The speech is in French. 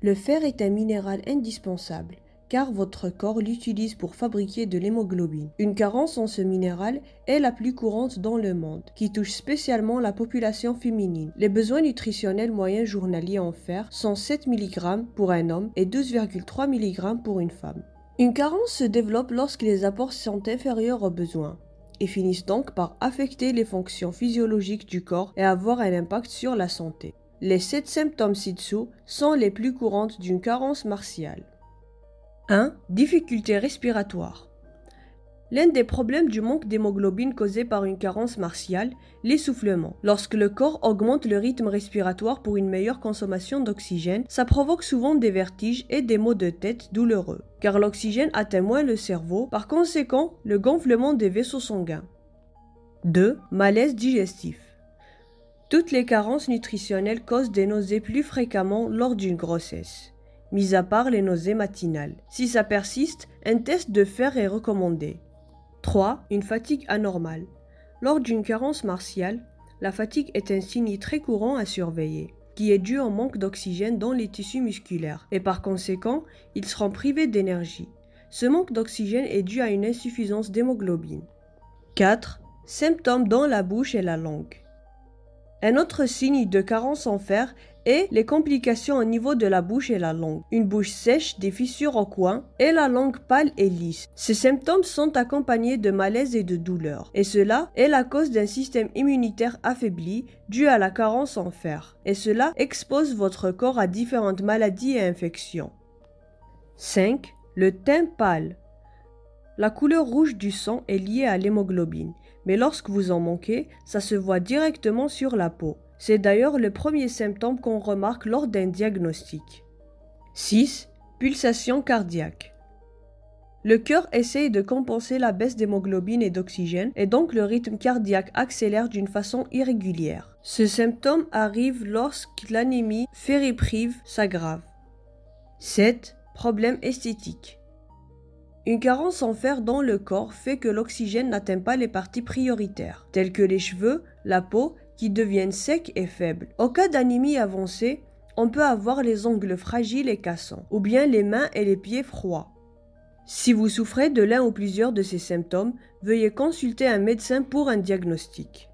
Le fer est un minéral indispensable, car votre corps l'utilise pour fabriquer de l'hémoglobine. Une carence en ce minéral est la plus courante dans le monde, qui touche spécialement la population féminine. Les besoins nutritionnels moyens journaliers en fer sont 7 mg pour un homme et 12,3 mg pour une femme. Une carence se développe lorsque les apports sont inférieurs aux besoins et finissent donc par affecter les fonctions physiologiques du corps et avoir un impact sur la santé. Les 7 symptômes ci-dessous sont les plus courantes d'une carence martiale. 1. Difficulté respiratoire. L'un des problèmes du manque d'hémoglobine causé par une carence martiale, l'essoufflement. Lorsque le corps augmente le rythme respiratoire pour une meilleure consommation d'oxygène, ça provoque souvent des vertiges et des maux de tête douloureux, car l'oxygène atteint moins le cerveau, par conséquent, le gonflement des vaisseaux sanguins. 2. Malaise digestif. Toutes les carences nutritionnelles causent des nausées plus fréquemment lors d'une grossesse, mis à part les nausées matinales. Si ça persiste, un test de fer est recommandé. 3. Une fatigue anormale. Lors d'une carence martiale, la fatigue est un signe très courant à surveiller, qui est dû au manque d'oxygène dans les tissus musculaires, et par conséquent, ils seront privés d'énergie. Ce manque d'oxygène est dû à une insuffisance d'hémoglobine. 4. Symptômes dans la bouche et la langue. Un autre signe de carence en fer est les complications au niveau de la bouche et la langue. Une bouche sèche, des fissures au coin et la langue pâle et lisse. Ces symptômes sont accompagnés de malaise et de douleur. Et cela est la cause d'un système immunitaire affaibli dû à la carence en fer. Et cela expose votre corps à différentes maladies et infections. 5. Le teint pâle. La couleur rouge du sang est liée à l'hémoglobine, mais lorsque vous en manquez, ça se voit directement sur la peau. C'est d'ailleurs le premier symptôme qu'on remarque lors d'un diagnostic. 6. Pulsation cardiaque. Le cœur essaye de compenser la baisse d'hémoglobine et d'oxygène, et donc le rythme cardiaque accélère d'une façon irrégulière. Ce symptôme arrive lorsque l'anémie fériprive s'aggrave. 7. Problème esthétique. Une carence en fer dans le corps fait que l'oxygène n'atteint pas les parties prioritaires, telles que les cheveux, la peau, qui deviennent secs et faibles. Au cas d'anémie avancée, on peut avoir les ongles fragiles et cassants, ou bien les mains et les pieds froids. Si vous souffrez de l'un ou plusieurs de ces symptômes, veuillez consulter un médecin pour un diagnostic.